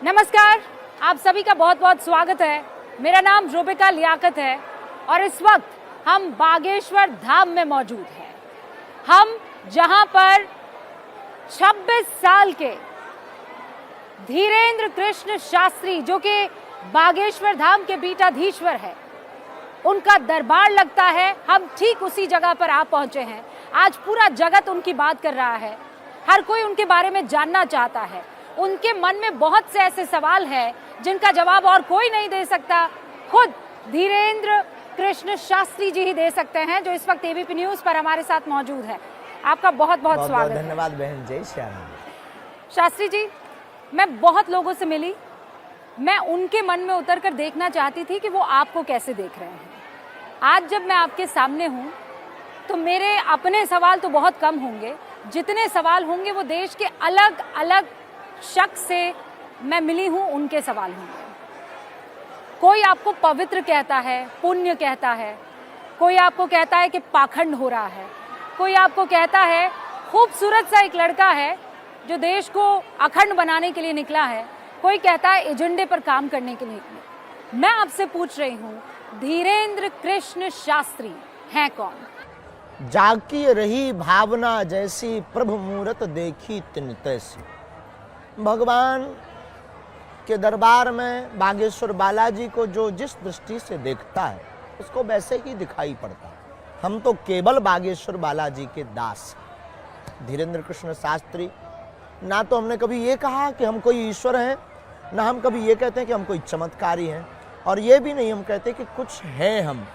नमस्कार, आप सभी का बहुत बहुत स्वागत है। मेरा नाम रूबिका लियाकत है और इस वक्त हम बागेश्वर धाम में मौजूद हैं। हम जहां पर 26 साल के धीरेन्द्र कृष्ण शास्त्री, जो कि बागेश्वर धाम के पीठाधीश्वर है, उनका दरबार लगता है, हम ठीक उसी जगह पर आप पहुंचे हैं। आज पूरा जगत उनकी बात कर रहा है, हर कोई उनके बारे में जानना चाहता है। उनके मन में बहुत से ऐसे सवाल हैं जिनका जवाब और कोई नहीं दे सकता, खुद धीरेन्द्र कृष्ण शास्त्री जी ही दे सकते हैं, जो इस वक्त एबीपी न्यूज पर हमारे साथ मौजूद है। आपका बहुत बहुत स्वागत है। धन्यवाद बहन। जय श्री राम। शास्त्री जी, मैं बहुत लोगों से मिली, मैं उनके मन में उतर कर देखना चाहती थी कि वो आपको कैसे देख रहे हैं। आज जब मैं आपके सामने हूँ तो मेरे अपने सवाल तो बहुत कम होंगे, जितने सवाल होंगे वो देश के अलग अलग शख्स से मैं मिली हूँ उनके सवाल होंगे। कोई आपको पवित्र कहता है, पुण्य कहता है, कोई आपको कहता है कि पाखंड हो रहा है, कोई आपको कहता है खूबसूरत सा एक लड़का है जो देश को अखंड बनाने के लिए निकला है, कोई कहता है एजेंडे पर काम करने के लिए निकला। मैं आपसे पूछ रही हूँ, धीरेन्द्र कृष्ण शास्त्री हैं कौन? जाकी रही भावना जैसी, प्रभु मूरत देखी तिन तैसी। भगवान के दरबार में बागेश्वर बालाजी को जो जिस दृष्टि से देखता है उसको वैसे ही दिखाई पड़ता है। हम तो केवल बागेश्वर बालाजी के दास। धीरेन्द्र कृष्ण शास्त्री, ना तो हमने कभी ये कहा कि हम कोई ईश्वर हैं, ना हम कभी ये कहते हैं कि हम कोई चमत्कारी हैं, और ये भी नहीं हम कहते कि कुछ हैं। हम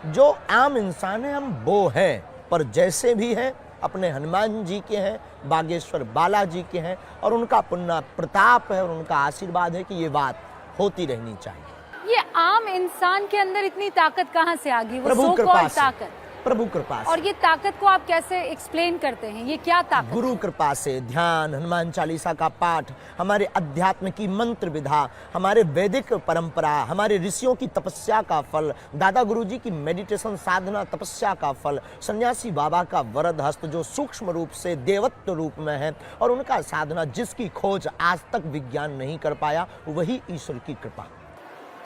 जो आम इंसान हैं हम वो हैं, पर जैसे भी हैं अपने हनुमान जी के हैं, बागेश्वर बालाजी के हैं, और उनका पुण्य प्रताप है और उनका आशीर्वाद है कि ये बात होती रहनी चाहिए। ये आम इंसान के अंदर इतनी ताकत कहाँ से आ गई? वो प्रभु सो कृपा कॉल्ड से, ताकत। प्रभु कृपा से। और ये ताकत को आप कैसे एक्सप्लेन करते हैं? ये क्या ताकत? गुरु कृपा से, ध्यान, हनुमान चालीसा का पाठ, हमारे अध्यात्म की मंत्र विधा, हमारे वैदिक परंपरा, हमारे ऋषियों की तपस्या का फल, दादा गुरुजी की मेडिटेशन साधना तपस्या का फल, सन्यासी बाबा का वरद हस्त जो सूक्ष्म रूप से देवत्व रूप में है, और उनका साधना जिसकी खोज आज तक विज्ञान नहीं कर पाया, वही ईश्वर की कृपा।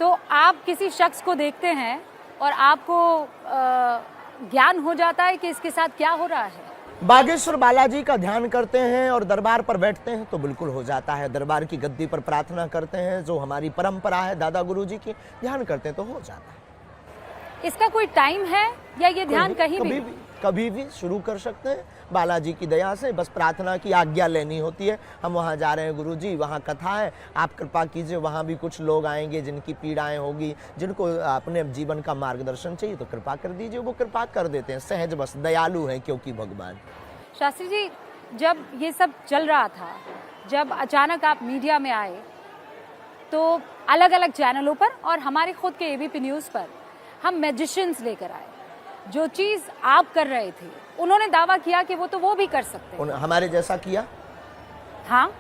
तो आप किसी शख्स को देखते हैं और आपको ज्ञान हो जाता है कि इसके साथ क्या हो रहा है? बागेश्वर बालाजी का ध्यान करते हैं और दरबार पर बैठते हैं तो बिल्कुल हो जाता है। दरबार की गद्दी पर प्रार्थना करते हैं, जो हमारी परंपरा है दादा गुरुजी की, ध्यान करते हैं तो हो जाता है। इसका कोई टाइम है या ये ध्यान कभी भी शुरू कर सकते हैं। बालाजी की दया से बस प्रार्थना की आज्ञा लेनी होती है। हम वहाँ जा रहे हैं गुरुजी, वहाँ कथा है, आप कृपा कीजिए, वहाँ भी कुछ लोग आएंगे जिनकी पीड़ाएं होगी, जिनको अपने जीवन का मार्गदर्शन चाहिए, तो कृपा कर दीजिए। वो कृपा कर देते हैं, सहज बस, दयालु हैं क्योंकि भगवान। शास्त्री जी, जब ये सब चल रहा था, जब अचानक आप मीडिया में आए, तो अलग अलग चैनलों पर और हमारे खुद के एबीपी न्यूज़ पर हम मैजिशियंस लेकर आए। जो चीज आप कर रहे थे, उन्होंने दावा किया कि वो भी कर सकते हैं। हमारे जैसा किया। हाँ,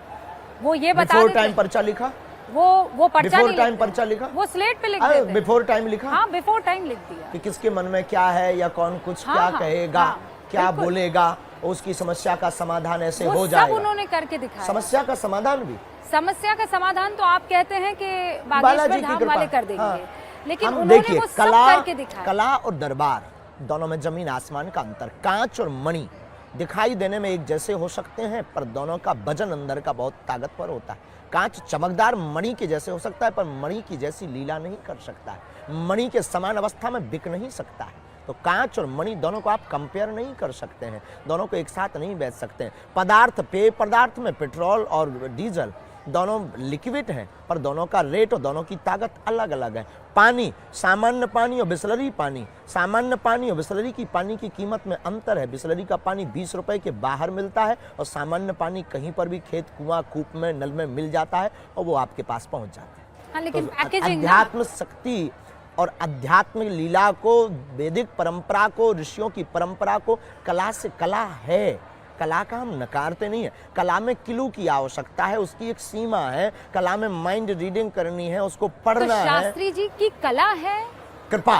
वो ये बता बिफोर टाइम पर्चा लिखा। वो पर्चा बिफोर टाइम पर्चा लिखा, वो स्लेट पे लिख देते हैं। बिफोर टाइम लिखा। हाँ, बिफोर टाइम लिख दिया कि किसके मन में क्या है, या कौन कुछ क्या कहेगा, क्या बोलेगा, उसकी समस्या का समाधान ऐसे हो जाएगा। सब उन्होंने करके दिखाया। समस्या का समाधान भी। समस्या का समाधान तो आप कहते हैं कि बागेश्वर धाम वाले कर देंगे। हाँ। लेकिन उन्होंने वो सब करके दिखाया। कला और दरबार दोनों में जमीन आसमान का अंतर। कांच और मणि दिखाई देने में एक जैसे हो सकते हैं, पर दोनों का वजन अंदर का बहुत ताकतवर होता है। कांच चमकदार मणि के जैसे हो सकता है, पर मणि की जैसी लीला नहीं कर सकता है। मणि के समान अवस्था में बिक नहीं सकता है। तो कांच और मणि दोनों को आप कंपेयर नहीं कर सकते हैं, दोनों को एक साथ नहीं बेच सकते हैं। पदार्थ, पेय पदार्थ में पेट्रोल और डीजल दोनों लिक्विड हैं, पर दोनों का रेट और दोनों की ताकत अलग अलग है। पानी, सामान्य पानी और बिसलरी पानी, सामान्य पानी और बिसलरी की पानी की कीमत में अंतर है। बिसलरी का पानी 20 रुपए के बाहर मिलता है, और सामान्य पानी कहीं पर भी खेत, कुआं, कूप में, नल में मिल जाता है और वो आपके पास पहुंच जाता है। हाँ, लेकिन तो अध्यात्म शक्ति और आध्यात्मिक लीला को, वैदिक परंपरा को, ऋषियों की परंपरा को, कला से, कला है, कला का हम नकारते नहीं है। कला में किलू की आवश्यकता है, उसकी एक सीमा है। कला में माइंड रीडिंग करनी है, उसको पढ़ना है। शास्त्री जी की कला है कृपा।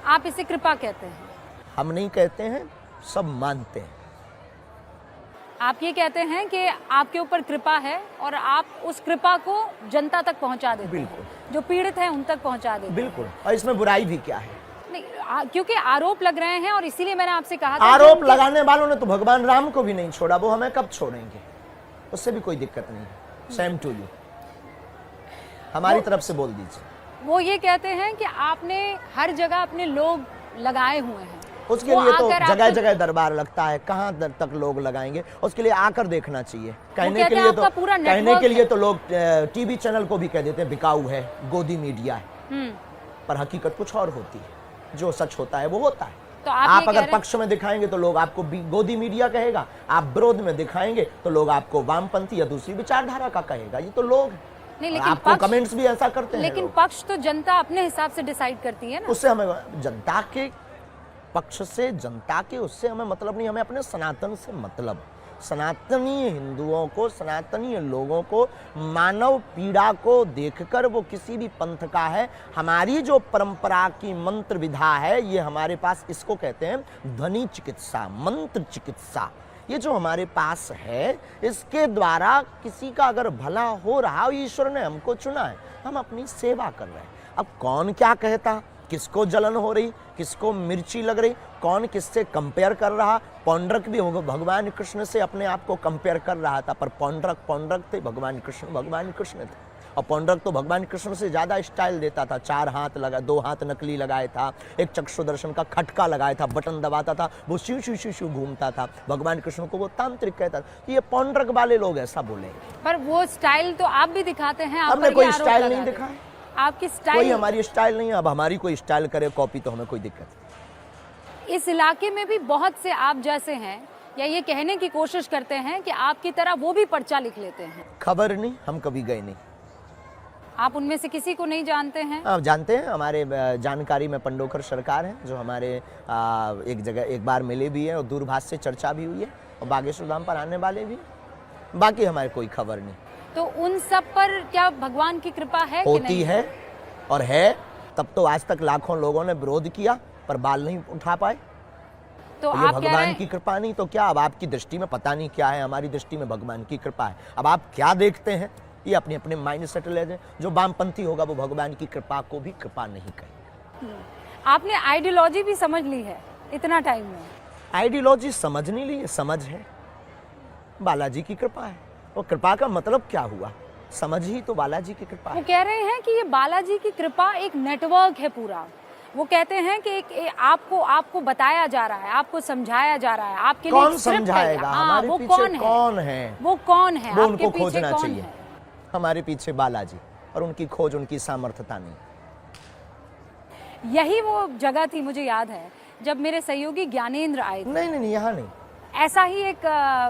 आप इसे कृपा कहते हैं? हम नहीं कहते हैं, सब मानते हैं। आप ये कहते हैं कि आपके ऊपर कृपा है और आप उस कृपा को जनता तक पहुंचा देते हैं, बिल्कुल। जो पीड़ित हैं उन तक पहुंचा देते हैं। बिल्कुल, और इसमें बुराई भी क्या है? नहीं, क्योंकि आरोप लग रहे हैं और इसीलिए मैंने आपसे कहा था आरोप लगाने वालों ने तो भगवान राम को भी नहीं छोड़ा, वो हमें कब छोड़ेंगे? उससे भी कोई दिक्कत नहीं है। सेम टू यू, हमारी तरफ से बोल दीजिए। वो ये कहते हैं कि आपने हर जगह अपने लोग लगाए हुए हैं, उसके वो लिए तो आकर जगह आपको- जगह दरबार लगता है, कहाँ तक लोग लगाएंगे? उसके लिए आकर देखना चाहिए। कहने कहते के हैं लिए तो आपका पूरा कहने नेटवर्क के लिए है। तो लोग टीवी चैनल को भी कह देते हैं बिकाऊ है, गोदी मीडिया है, हम्म, पर हकीकत कुछ और होती है। जो सच होता है वो होता है। तो आप ये आप कह अगर रहे हैं- पक्ष में दिखाएंगे तो लोग आपको गोदी मीडिया कहेगा, आप विरोध में दिखाएंगे तो लोग आपको वामपंथी या दूसरी विचारधारा का कहेगा। ये तो लोग नहीं, और लेकिन आपको पक्ष- कमेंट्स भी ऐसा करते हैं लेकिन लोग। पक्ष तो जनता अपने हिसाब से डिसाइड करती है ना। उससे हमें जनता के पक्ष से, जनता के उससे हमें मतलब नहीं, हमें अपने सनातन से मतलब। सनातनीय हिंदुओं को, सनातनीय लोगों को, मानव पीड़ा को देखकर वो किसी भी पंथ का है। हमारी जो परंपरा की मंत्र विधा है, ये हमारे पास इसको कहते हैं ध्वनि चिकित्सा, मंत्र चिकित्सा। ये जो हमारे पास है, इसके द्वारा किसी का अगर भला हो रहा, ईश्वर ने हमको चुना है, हम अपनी सेवा कर रहे हैं। अब कौन क्या कहता, किसको जलन हो रही, किसको मिर्ची लग रही, कौन किससे कंपेयर कर रहा। पौंड्रक भी भगवान कृष्ण से अपने आप को कंपेयर कर रहा था, पर पौंड्रक थे, भगवान कृष्ण थे। और पौंड्रक तो भगवान कृष्ण से ज्यादा स्टाइल देता था। 4 हाथ लगा, 2 हाथ नकली लगाया था, एक चक्षुदर्शन का खटका लगाया था, बटन दबाता था, वो शिव शिव शिव शिव घूमता था। भगवान कृष्ण को वो तांत्रिक कहता था। ये पौंड्रक वाले लोग ऐसा बोलेंगे। पर वो स्टाइल तो आप भी दिखाते हैं। आप हमने पर कोई ये आरोप स्टाइल लगा नहीं रहे दिखा हैं। है। आपकी कोई स्टाइल हमारी स्टाइल नहीं है। अब हमारी कोई स्टाइल करे कॉपी तो हमें कोई दिक्कत नहीं। इस इलाके में भी बहुत से आप जैसे हैं, या ये कहने की कोशिश करते हैं कि आपकी तरह वो भी पर्चा लिख लेते हैं। खबर नहीं, हम कभी गए नहीं। आप उनमें से किसी को नहीं जानते हैं? आप जानते हैं, हमारे जानकारी में पंडोकर सरकार है, जो हमारे एक जगह एक बार मिले भी है और दूरभाष से चर्चा भी हुई है, और बागेश्वर धाम पर आने वाले भी। बाकी हमारे कोई खबर नहीं। तो उन सब पर क्या भगवान की कृपा है कि होती नहीं? है, और है। तब तो आज तक लाखों लोगों ने विरोध किया, पर बाल नहीं उठा पाए। तो तो ये आप कह रहे भगवान हैं की कृपा नहीं तो क्या? अब आपकी दृष्टि में पता नहीं क्या है, हमारी दृष्टि में भगवान की कृपा है। अब आप क्या देखते हैं, ये अपने अपने माइंड सेट ले जाए। जो वामपंथी होगा वो भगवान की कृपा को भी कृपा नहीं कहेगा। आपने आइडियोलॉजी भी समझ ली है इतना टाइम में? आइडियोलॉजी समझ नहीं ली, समझ है बालाजी की कृपा है। और कृपा का मतलब क्या हुआ? समझ ही तो बालाजी की कृपा वो है। कह रहे हैं कि ये बालाजी की कृपा एक नेटवर्क है पूरा। वो कहते हैं कि आपको बताया जा रहा है, आपको समझाया जा रहा है, आपके लिए कौन एक स्क्रिप्ट है। समझाएगा? हाँ, हमारे वो पीछे कौन है? कौन है? वो कौन है? वो आपके उनको पीछे खोजना कौन चाहिए। है? हमारे पीछे बालाजी, और उनकी खोज, उनकी सामर्थ्यता नहीं। यही वो जगह थी, मुझे याद है, जब मेरे सहयोगी ज्ञानेंद्र आए थे। नहीं नहीं नहीं, यहाँ नहीं। ऐसा ही एक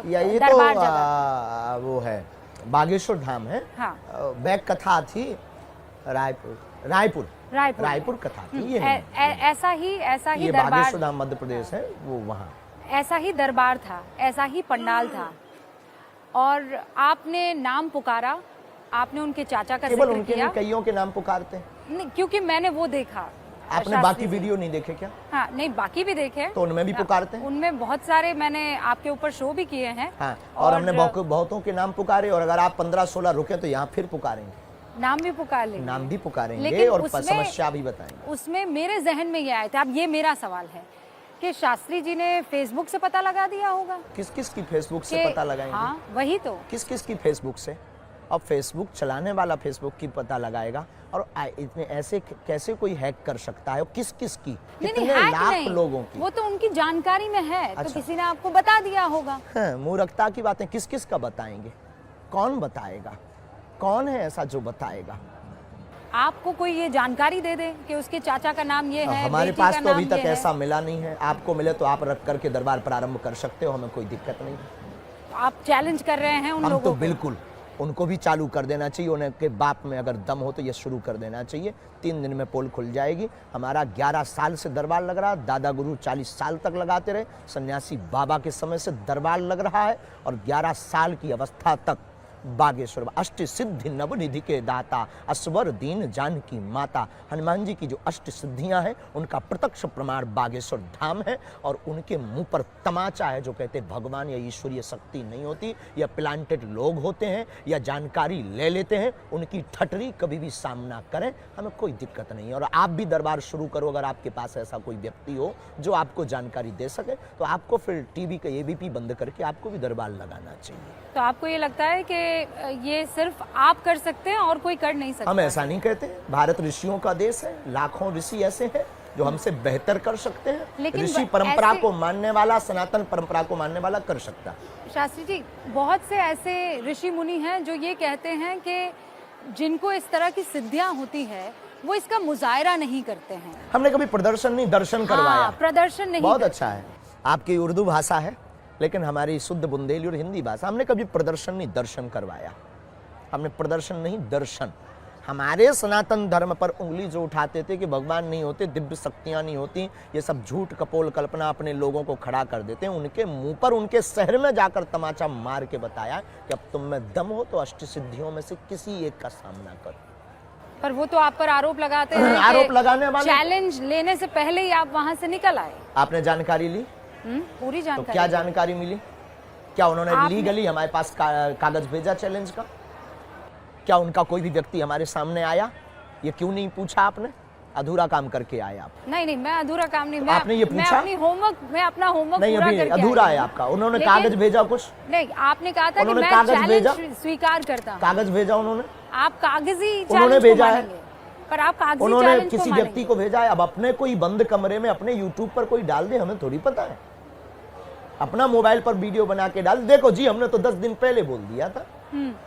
या ये तो दरबार जगह। वो है बागेश्वर धाम है। हाँ। बैक कथा थी रायपुर रायपुर कथा थी। ये नहीं। ऐसा ही ये दरबार, बागेश्वर धाम मध्य प्रदेश है, वो वहाँ। ऐसा ही दरबार था, ऐसा ही पंडाल था, और आपने नाम पुकारा, आपने उनके चाचा का केवल जिक्र उनके किया। नहीं, कईयों के नाम पुकारते हैं। नहीं, क्योंकि मैंने वो देखा। आपने शास्त्री बाकी जी। वीडियो नहीं देखे क्या? हाँ, नहीं, बाकी भी देखे। तो उनमें भी पुकारते हैं। उनमें बहुत सारे मैंने आपके ऊपर शो भी किए हैं। हाँ, और हमने बहुतों के नाम पुकारे, और अगर आप 15-16 रुके तो यहाँ फिर पुकारेंगे, नाम भी पुकार लेंगे। नाम भी पुकारेंगे, लेकिन और उसमें- समस्या भी बताएंगे। उसमें मेरे जहन में ये आया था, अब ये मेरा सवाल है कि शास्त्री जी ने फेसबुक से पता लगा दिया होगा किस किस की फेसबुक से कि- पता लगाएंगे? हाँ, वही तो। किस किस की फेसबुक से? अब फेसबुक चलाने वाला फेसबुक की पता लगाएगा, और इतने ऐसे कैसे कोई हैक कर सकता है? और किस किस की, नहीं, कितने हैक लाख नहीं, लोगों की? वो तो उनकी जानकारी में है। तो अच्छा। किसी ने आपको बता दिया होगा। हाँ, मूर्खता की बातें किस किस का बताएंगे? कौन बताएगा? कौन है ऐसा जो बताएगा? आपको कोई ये जानकारी दे दे कि उसके चाचा का नाम ये है, हमारे बेटी पास का तो अभी नाम तक ये है। ऐसा मिला नहीं है। आपको मिले तो आप रख करके दरबार प्रारंभ कर सकते हो, हमें कोई दिक्कत नहीं। आप चैलेंज कर रहे हैं उन हम लोगों तो को। बिल्कुल उनको भी चालू कर देना चाहिए। उनके बाप में अगर दम हो तो ये शुरू कर देना चाहिए। 3 दिन में पोल खुल जाएगी। हमारा 11 साल से दरबार लग रहा है। दादा गुरु 40 साल तक लगाते रहे। सन्यासी बाबा के समय से दरबार लग रहा है, और 11 साल की अवस्था तक बागेश्वर, अष्ट सिद्धि नवनिधि के दाता, असवर दीन जानकी माता। हनुमान जी की जो अष्ट सिद्धियां हैं उनका प्रत्यक्ष प्रमाण बागेश्वर धाम है, और उनके मुंह पर तमाचा है जो कहते भगवान या ईश्वरीय शक्ति नहीं होती, या प्लांटेड लोग होते हैं या जानकारी ले लेते हैं, उनकी ठटरी कभी भी सामना करें, हमें कोई दिक्कत नहीं है। और आप भी दरबार शुरू करो, अगर आपके पास ऐसा कोई व्यक्ति हो जो आपको जानकारी दे सके, तो आपको फिर टीवी का एबीपी बंद करके आपको भी दरबार लगाना चाहिए। तो आपको ये लगता है कि ये सिर्फ आप कर सकते हैं और कोई कर नहीं सकता? हम ऐसा नहीं कहते, भारत ऋषियों का देश है, लाखों ऋषि ऐसे हैं जो हमसे बेहतर कर सकते हैं। लेकिन ऋषि परंपरा को मानने वाला, सनातन परंपरा को मानने वाला कर सकता है। शास्त्री जी, बहुत से ऐसे ऋषि मुनि हैं जो ये कहते हैं कि जिनको इस तरह की सिद्धियां होती है वो इसका मुजाहिरा नहीं करते हैं। हमने कभी प्रदर्शन नहीं, दर्शन करवाया। प्रदर्शन नहीं बहुत अच्छा है, आपकी उर्दू भाषा है, लेकिन हमारी शुद्ध बुंदेली और हिंदी भाषा। हमने कभी प्रदर्शन नहीं, दर्शन करवाया। हमने प्रदर्शन नहीं, दर्शन। हमारे सनातन धर्म पर उंगली जो उठाते थे कि भगवान नहीं होते, दिव्य शक्तियां नहीं होती, ये सब झूठ कपोल कल्पना अपने लोगों को खड़ा कर देते हैं, उनके मुंह पर उनके शहर में जाकर तमाचा मार के बताया कि अब तुम में दम हो तो अष्ट सिद्धियों में से किसी एक का सामना करो। पर वो तो आप पर आरोप लगाते हैं आरोप लगाने वाले, चैलेंज लेने से पहले ही आप वहां से निकल आए। आपने जानकारी ली? पूरी जानकारी। तो क्या जानकारी मिली? क्या उन्होंने लीगली हमारे पास कागज भेजा चैलेंज का? क्या उनका कोई भी व्यक्ति हमारे सामने आया? ये क्यों नहीं पूछा आपने? अधूरा काम करके आए आप। नहीं, मैं अधूरा काम नहीं, तो आपने ये पूछा? मैं अपना होमवर्क नहीं, पूरा अभी करके अधूरा है आपका। उन्होंने कागज भेजा कुछ? नहीं, आपने कहा था कि मैं चैलेंज स्वीकार करता हूं। कागज भेजा उन्होंने? आप कागजी उन्होंने भेजा है, पर आप कागजी उन्होंने किसी व्यक्ति को भेजा है। अब अपने कोई बंद कमरे में अपने यूट्यूब पर कोई डाल दे, हमें थोड़ी पता है। अपना मोबाइल पर वीडियो बना के डाल, देखो जी हमने तो 10 दिन पहले बोल दिया था।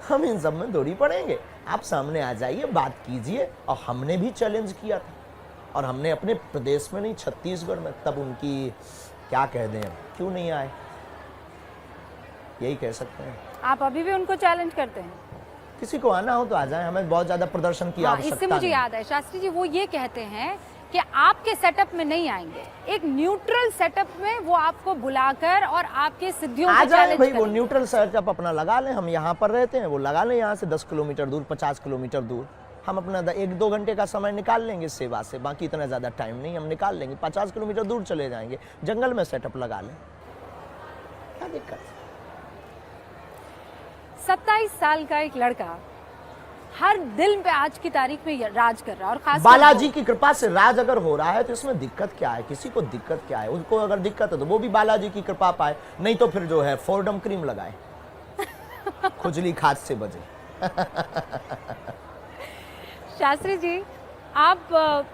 हम इन सब में थोड़ी पड़ेंगे। आप सामने आ जाइए, बात कीजिए। और हमने भी चैलेंज किया था, और हमने अपने प्रदेश में नहीं, छत्तीसगढ़ में, तब उनकी क्या कह दें, क्यों नहीं आए, यही कह सकते हैं। आप अभी भी उनको चैलेंज करते हैं? किसी को आना हो तो आ जाए, हमें बहुत ज्यादा प्रदर्शन की आवश्यकता इससे मुझे याद है शास्त्री जी, वो ये कहते हैं कि आपके सेटअप में नहीं आएंगे, एक न्यूट्रल सेटअप में वो आपको बुलाकर और आपके सिद्धियों आ को जाए चैलेंज भाई। वो न्यूट्रल सेटअप अपना लगा लें, हम यहाँ पर रहते हैं, वो लगा लें यहाँ से 10 किलोमीटर दूर, 50 किलोमीटर दूर। हम अपना 1-2 घंटे का समय निकाल लेंगे सेवा से, बाकी इतना ज्यादा टाइम नहीं, हम निकाल लेंगे। 50 किलोमीटर दूर चले जाएंगे, जंगल में सेटअप लगा लें, क्या दिक्कत? 27 साल का एक लड़का हर दिल पे आज की तारीख में राज कर रहा है, और खास बालाजी की कृपा से राज अगर हो रहा है तो इसमें दिक्कत क्या है? किसी को दिक्कत क्या है? उनको अगर दिक्कत है तो वो भी बालाजी की कृपा पाए, नहीं तो फिर जो है फोर्डम क्रीम लगाए, खुजली खाद से बचे। शास्त्री जी, आप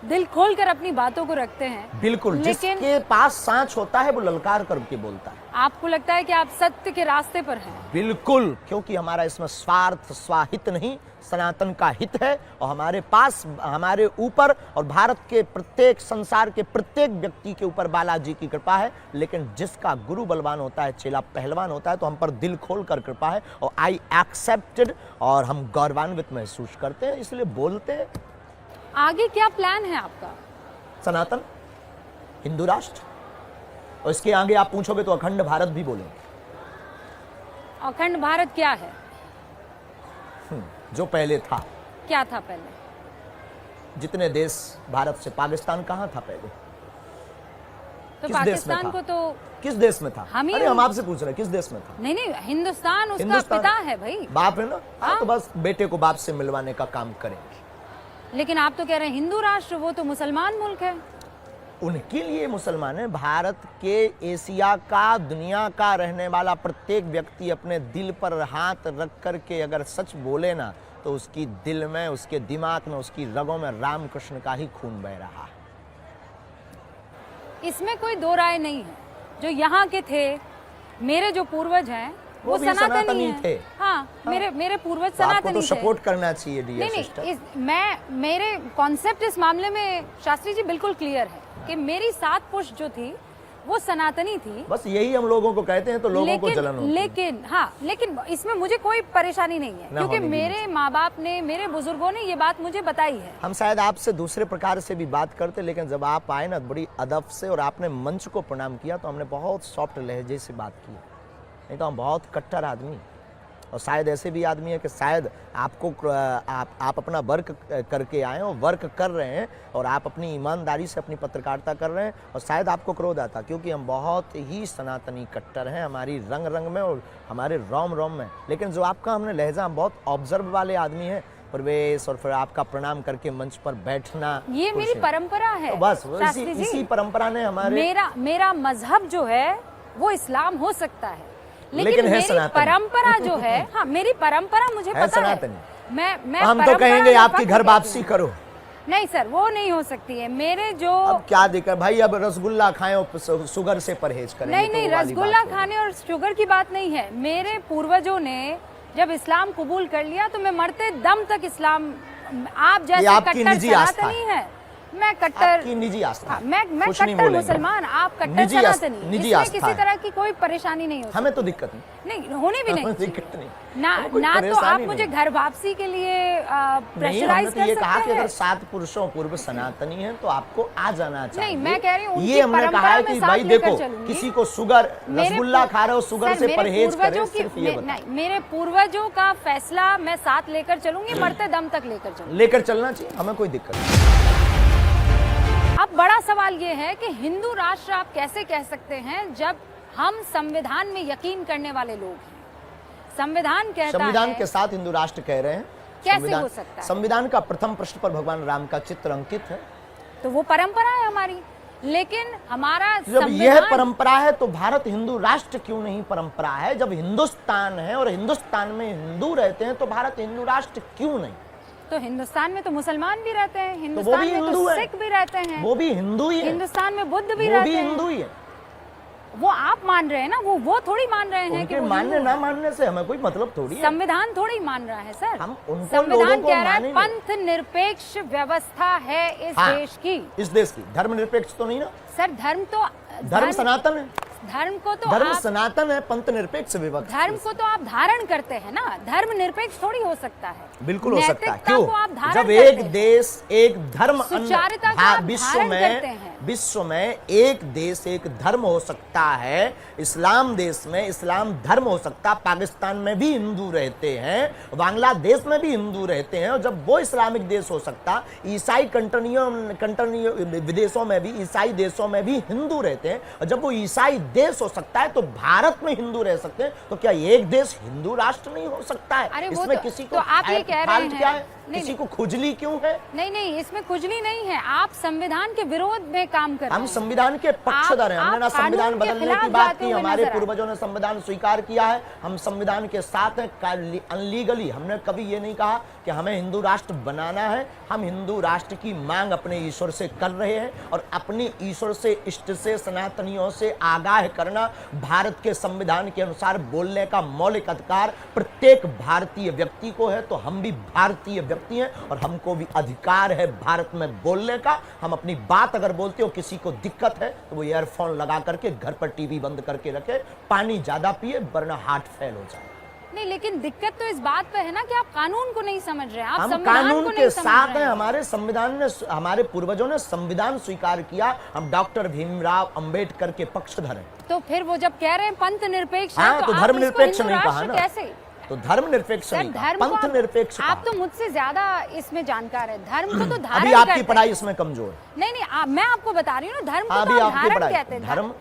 दिल खोलकर अपनी बातों को रखते हैं। बिल्कुल, जिसके पास सांच होता है वो ललकार करके बोलता है। आपको लगता है कि आप सत्य के रास्ते पर हैं? बिल्कुल, क्योंकि हमारा इसमें स्वार्थ स्वाहित नहीं, सनातन का हित है। और हमारे पास, हमारे ऊपर और भारत के प्रत्येक, संसार के प्रत्येक व्यक्ति के ऊपर बालाजी की कृपा है। लेकिन जिसका गुरु बलवान होता है, चेला पहलवान होता है, तो हम पर दिल खोल कर कृपा है, और आई एक्सेप्टेड, और हम गौरवान्वित महसूस करते हैं, इसलिए बोलते हैं। आगे क्या प्लान है आपका? सनातन, हिंदू राष्ट्र, और इसके आगे आप पूछोगे तो अखंड भारत भी बोलेंगे। अखंड भारत क्या है? जो पहले था। क्या था पहले? जितने देश भारत से, पाकिस्तान कहाँ था पहले? तो किस देश में पाकिस्तान था? को तो किस देश में था? अरे हम आपसे पूछ रहे हैं, किस देश में था? नहीं, हिंदुस्तान उसका पिता है भाई, बाप है ना। हाँ, तो बस बेटे को बाप से मिलवाने का काम करेंगे। लेकिन आप तो कह रहे हैं हिंदू राष्ट्र, वो तो मुसलमान मुल्क है। उनके लिए मुसलमान है। भारत के, एशिया का, दुनिया का रहने वाला प्रत्येक व्यक्ति अपने दिल पर हाथ रख करके अगर सच बोले ना, तो उसकी दिल में, उसके दिमाग में, उसकी रगों में रामकृष्ण का ही खून बह रहा है। इसमें कोई दो राय नहीं है। जो यहाँ के थे, मेरे जो पूर्वज हैं, वो सनातनी थे। हाँ, मेरे पूर्वज सनातनी थे। तो सपोर्ट करना चाहिए डियर सिस्टर। मेरे कॉन्सेप्ट इस मामले में शास्त्री जी बिल्कुल क्लियर है कि मेरी 7 पुश्त जो थी वो सनातनी थी। बस यही हम लोगों को कहते हैं, तो लोगों को जलन होती है। लेकिन इसमें मुझे कोई परेशानी नहीं है, क्योंकि मेरे माँ बाप ने, मेरे बुजुर्गों ने ये बात मुझे बताई है। हम शायद आपसे दूसरे प्रकार से भी बात करते, लेकिन जब आप आए ना बड़ी अदब से और आपने मंच को प्रणाम किया, तो हमने बहुत सॉफ्ट लहजे से बात की। नहीं तो हम बहुत कट्टर आदमी, और शायद ऐसे भी आदमी है कि शायद आपको आप अपना वर्क करके आए हो, वर्क कर रहे हैं और आप अपनी ईमानदारी से अपनी पत्रकारिता कर रहे हैं और शायद आपको क्रोध आता, क्योंकि हम बहुत ही सनातनी कट्टर हैं, हमारी रंग रंग में और हमारे रोम रोम में। लेकिन जो आपका हमने लहजा, हम बहुत ऑब्जर्व वाले आदमी हैं, प्रवेश और फिर आपका प्रणाम करके मंच पर बैठना, ये मेरी परंपरा है। तो बस शास्त्री जी, इसी परंपरा ने हमारे, मेरा मजहब जो है वो इस्लाम हो सकता है, लेकिन है मेरी सनातनी। परंपरा जो है, हाँ मेरी परंपरा मुझे है पता है। सनातनी। मैं हम तो परंपरा कहेंगे में आपकी फख्र घर करती वापसी हूँ। करो। नहीं सर, वो नहीं हो सकती है। मेरे जो अब क्या दिक्कत भाई, अब रसगुल्ला खाएं और शुगर से परहेज करें। नहीं, रसगुल्ला खाने और शुगर की बात नहीं है। मेरे पूर्वजों ने जब इस्लाम कबूल कर लिया तो मैं मरते दम तक इस्लाम, आप जैसे कट्टर सनातनी है, मैं कट्टर, आपकी निजी आस्था। हाँ, मैं कट्टर मुसलमान, आप कट्टर सनातनी, निजी इसमें आस्था किसी तरह की कोई परेशानी नहीं होती। हमें तो दिक्कत नहीं, होने भी नहीं दिक्कत नहीं ना तो आप मुझे घर वापसी के लिए प्रेशराइज कर ये कहा कि सकते अगर हैं। 7 पुरुषों पूर्व सनातनी है तो आपको आ जाना चाहिए। नहीं, मैं कह रही हूँ ये हमने कहा है कि भाई देखो, किसी को शुगर, रसगुल्ला खा रहे हो, शुगर से परहेज करें, सिर्फ ये नहीं, मेरे पूर्वजों का फैसला मैं साथ लेकर चलूंगी, मरते दम तक लेकर चलूंगी। लेकर चलना चाहिए, हमें कोई दिक्कत नहीं। अब बड़ा सवाल ये है कि हिंदू राष्ट्र आप कैसे कह सकते हैं जब हम संविधान में यकीन करने वाले लोग हैं। संविधान कहता संविधान है, के साथ हिंदू राष्ट्र कह रहे हैं। कैसे हो सकता है? संविधान का प्रथम पृष्ठ पर भगवान राम का चित्र अंकित है। तो वो परंपरा है हमारी, लेकिन हमारा जब यह परंपरा है तो भारत हिंदू राष्ट्र क्यों नहीं परंपरा है? जब हिंदुस्तान है और हिंदुस्तान में हिंदू रहते हैं तो भारत हिंदू राष्ट्र क्यों नहीं? तो हिंदुस्तान में तो मुसलमान भी रहते हैं, हिंदुस्तान में तो सिख भी रहते हैं, वो भी हिंदू ही है, हिंदुस्तान में बुद्ध भी रहते हैं, हिंदू ही है। वो आप मान रहे हैं ना, वो थोड़ी मान रहे हैं कि मानने ना मानने से हमें कोई मतलब थोड़ी है। संविधान थोड़ी मान रहा है सर, हम उनको संविधान कह रहा है पंथ निरपेक्ष व्यवस्था है इस देश की। इस देश की धर्मनिरपेक्ष तो नहीं ना सर? धर्म सनातन है, धर्म को तो धर्म सनातन है, पंथ निरपेक्ष व्यवस्था। धर्म को तो आप धारण करते हैं ना, धर्म निरपेक्ष थोड़ी हो सकता है। बिल्कुल हो सकता है। क्यों? जब एक देश एक धर्म, विश्व में एक देश एक धर्म हो सकता है, इस्लाम देश में इस्लाम धर्म हो सकता है, पाकिस्तान में भी हिंदू रहते हैं, बांग्लादेश में भी हिंदू रहते हैं, और जब वो इस्लामिक देश हो सकता, ईसाई कंट्री विदेशों में भी, ईसाई देशों में भी हिंदू रहते हैं, और जब वो ईसाई देश हो सकता है तो भारत में हिंदू रह सकते हैं, तो क्या एक देश हिंदू राष्ट्र नहीं हो सकता है? इसमें किसी को आप ये कह रहे हैं, क्या है? किसी को खुजली क्यों है? नहीं, इसमें खुजली नहीं है। आप संविधान के विरोध में काम कर रहे हैं। हम संविधान के पक्षधर हैं। हमने ना संविधान बदलने की बात की, हमारे पूर्वजों ने संविधान स्वीकार किया है, हम संविधान के साथ हैं। अनलीगली हमने कभी ये नहीं कहा कि हमें हिंदू राष्ट्र बनाना है। हम हिंदू राष्ट्र की मांग अपने ईश्वर से कर रहे हैं, और अपनी ईश्वर से, इष्ट से, सनातनियों से आगाह करना भारत के संविधान के अनुसार बोलने का मौलिक अधिकार प्रत्येक भारतीय व्यक्ति को है। तो हम भी भारतीय व्यक्ति हैं और हमको भी अधिकार है भारत में बोलने का। हम अपनी बात अगर बोलते हो, किसी को दिक्कत है तो वो ईयरफोन लगा करके घर पर टीवी बंद करके रखे, पानी ज्यादा पिए, वरना हार्ट फेल हो जाए। नहीं, लेकिन दिक्कत तो इस बात पे है ना कि आप कानून को नहीं समझ रहे हैं। आप हम कानून के साथ हैं। हमारे संविधान ने, हमारे पूर्वजों ने संविधान स्वीकार किया। हम डॉक्टर भीमराव अंबेडकर के पक्षधर हैं। तो फिर वो जब कह रहे हैं पंथ निरपेक्ष, तो धर्म निरपेक्ष नहीं कहा ना? कैसे? तो धर्म निरपेक्ष नहीं कहा, पंथ निरपेक्ष। आप तो मुझसे ज्यादा इसमें जानकार है। धर्म को तो धारण अभी आपकी पढ़ाई इसमें कमजोर है। नहीं, मैं आपको बता रही हूँ ना, धर्म को तो धारण कहते हैं।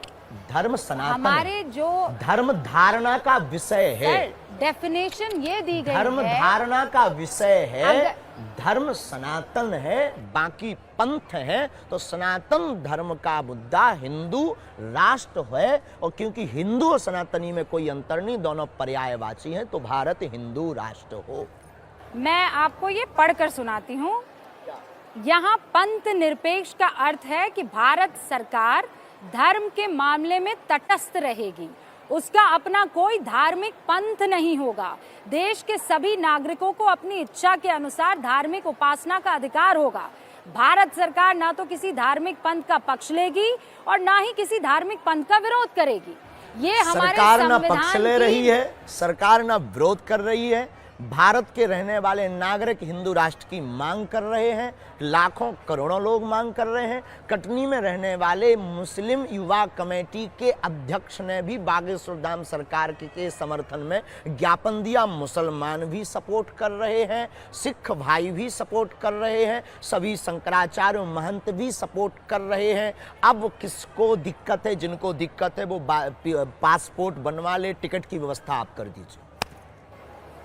धर्म सनातन, हमारे जो धर्म धारणा का विषय है। डेफिनेशन ये दी गई है, धर्म धारणा का विषय है। धर्म सनातन है, बाकी पंथ है। तो सनातन धर्म का मुद्दा हिंदू राष्ट्र है, और क्योंकि हिंदू और सनातनी में कोई अंतर नहीं, दोनों पर्यायवाची हैं, तो भारत हिंदू राष्ट्र हो। मैं आपको ये पढ़कर सुनाती हूँ। यहाँ पंथ निरपेक्ष का अर्थ है कि भारत सरकार धर्म के मामले में तटस्थ रहेगी, उसका अपना कोई धार्मिक पंथ नहीं होगा। देश के सभी नागरिकों को अपनी इच्छा के अनुसार धार्मिक उपासना का अधिकार होगा। भारत सरकार ना तो किसी धार्मिक पंथ का पक्ष लेगी और ना ही किसी धार्मिक पंथ का विरोध करेगी। ये हमारे सरकार ना पक्ष ले रही है, सरकार ना विरोध कर रही है। भारत के रहने वाले नागरिक हिंदू राष्ट्र की मांग कर रहे हैं, लाखों करोड़ों लोग मांग कर रहे हैं। कटनी में रहने वाले मुस्लिम युवा कमेटी के अध्यक्ष ने भी बागेश्वर धाम सरकार के समर्थन में ज्ञापन दिया। मुसलमान भी सपोर्ट कर रहे हैं, सिख भाई भी सपोर्ट कर रहे हैं, सभी शंकराचार्य महंत भी सपोर्ट कर रहे हैं। अब किसको दिक्कत है? जिनको दिक्कत है वो पासपोर्ट बनवा ले, टिकट की व्यवस्था आप कर दीजिए।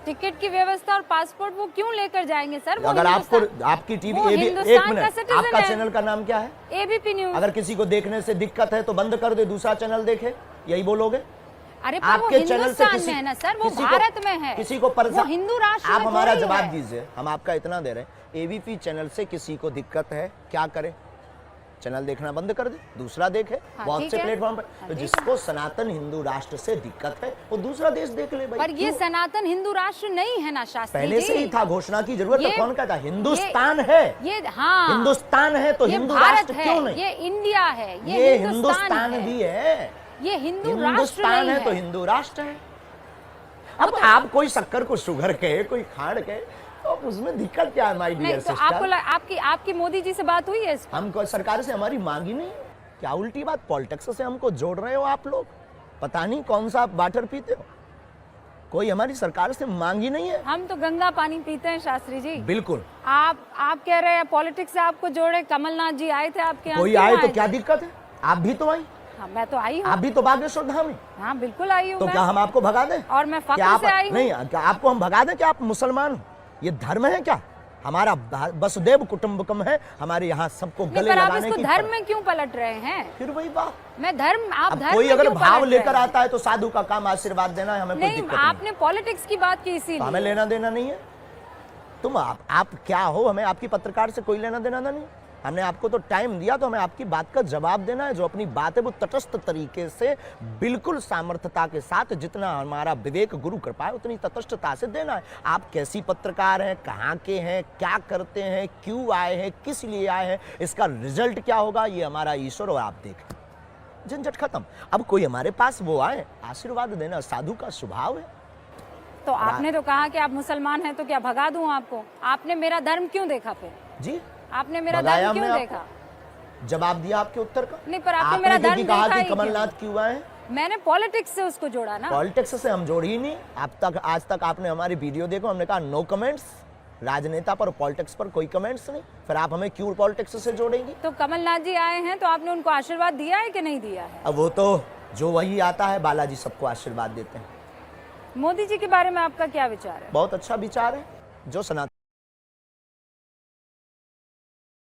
टिकट की व्यवस्था और पासपोर्ट वो क्यों लेकर जाएंगे सर? अगर आपको आपकी टीवी एक मिनट, आपका चैनल का नाम क्या है? ABP news. अगर किसी को देखने से दिक्कत है तो बंद कर दे, दूसरा चैनल देखे, यही बोलोगे? अरे पर वो हिंदुस्तान में है ना सर, वो भारत में है, किसी को वो हिंदू राष्ट्र आप हमारा जवाब दीजिए, हम आपका इतना दे रहे हैं। एबीपी चैनल से किसी को दिक्कत है, क्या करे? चैनल देखना बंद कर दे, दूसरा देखे। बहुत से प्लेटफॉर्म पर तो जिसको सनातन हिंदू राष्ट्र से दिक्कत है वो दूसरा देश देख ले भाई। पर ये सनातन हिंदू राष्ट्र नहीं है ना शास्त्री जी। पहले से ही था, घोषणा की जरूरत है। कौन कहता? हिंदुस्तान है, ये हाँ हिंदुस्तान है तो हिंदू राष्ट्र क्यों नहीं? ये इंडिया है, ये हिंदुस्तान भी है, ये हिंदुस्तान है तो हिंदू राष्ट्र है। अब आप कोई शक्कर को शुगर के, कोई खाड़ के, तो उसमें दिक्कत क्या है माय डियर सिस्टर? आपको आपकी मोदी जी से बात हुई है? हमको सरकार से हमारी मांगी नहीं। क्या उल्टी बात, पॉलिटिक्स से हमको जोड़ रहे हो आप लोग? पता नहीं कौन सा आप वाटर पीते हो, कोई हमारी सरकार से मांगी नहीं है। हम तो गंगा पानी पीते हैं शास्त्री जी। बिल्कुल। आप कह रहे हैं पॉलिटिक्स से आपको जोड़े, कमलनाथ जी आए थे आपके यहाँ। कोई आए तो क्या दिक्कत है? आप भी तो आई। हाँ, मैं तो आई हूँ। आप भी तो बागेश्वर धाम में। हाँ बिल्कुल आई हूँ। तो क्या हम आपको भगा दें? और मैं फख्र से आई हूँ। नहीं, क्या आपको हम भगा दें? क्या आप मुसलमान हो? ये धर्म है क्या? हमारा वसुदेव कुटुंबकम है, हमारे यहाँ सबको गले लगाने की। धर्म में क्यों पलट रहे हैं? फिर वही बात, मैं धर्म, आप धर्म कोई अगर भाव लेकर आता है तो साधु का काम आशीर्वाद देना है, हमें कोई दिक्कत नहीं। आपने पॉलिटिक्स की बात की, इसीलिए हमें लेना देना नहीं है। तुम आप क्या हो? हमें आपकी पत्रकार से कोई लेना देना नहीं। हमने आपको तो टाइम दिया तो हमें आपकी बात का जवाब देना है। जो अपनी बात है वो तटस्थ तरीके से, बिल्कुल सामर्थ्यता के साथ, जितना हमारा विवेक गुरु कृपा है उतनी तटस्थता से देना है। आप कैसी पत्रकार हैं, कहाँ के हैं, क्या करते हैं, क्यों आए हैं, किस लिए आए हैं, इसका रिजल्ट क्या होगा, ये हमारा ईश्वर और आप देखें। झंझट खत्म। अब कोई हमारे पास वो आए, आशीर्वाद देना साधु का स्वभाव है। तो आपने तो कहा कि आप मुसलमान हैं, तो क्या भगा दूं आपको? आपने मेरा धर्म क्यों देखा फिर? जी, आपने मेरा धर्म क्यों देखा? जवाब दिया आपके उत्तर का। नहीं, पर आपने मेरा धर्म कहा कि कमलनाथ क्यों आए? मैंने पॉलिटिक्स से उसको जोड़ा ना। पॉलिटिक्स से हम जोड़ ही नहीं। आज तक आपने हमारी वीडियो देखो, हमने कहा नो कमेंट्स, राजनेता पर, पॉलिटिक्स पर कोई कमेंट्स नहीं। फिर आप हमें क्यों पॉलिटिक्स से जोड़ेंगी? तो कमलनाथ जी आए हैं तो आपने उनको आशीर्वाद दिया है कि नहीं दिया है? अब वो तो जो वही आता है, बालाजी सबको आशीर्वाद देते हैं। मोदी जी के बारे में आपका क्या विचार है? बहुत अच्छा विचार है। जो सनातन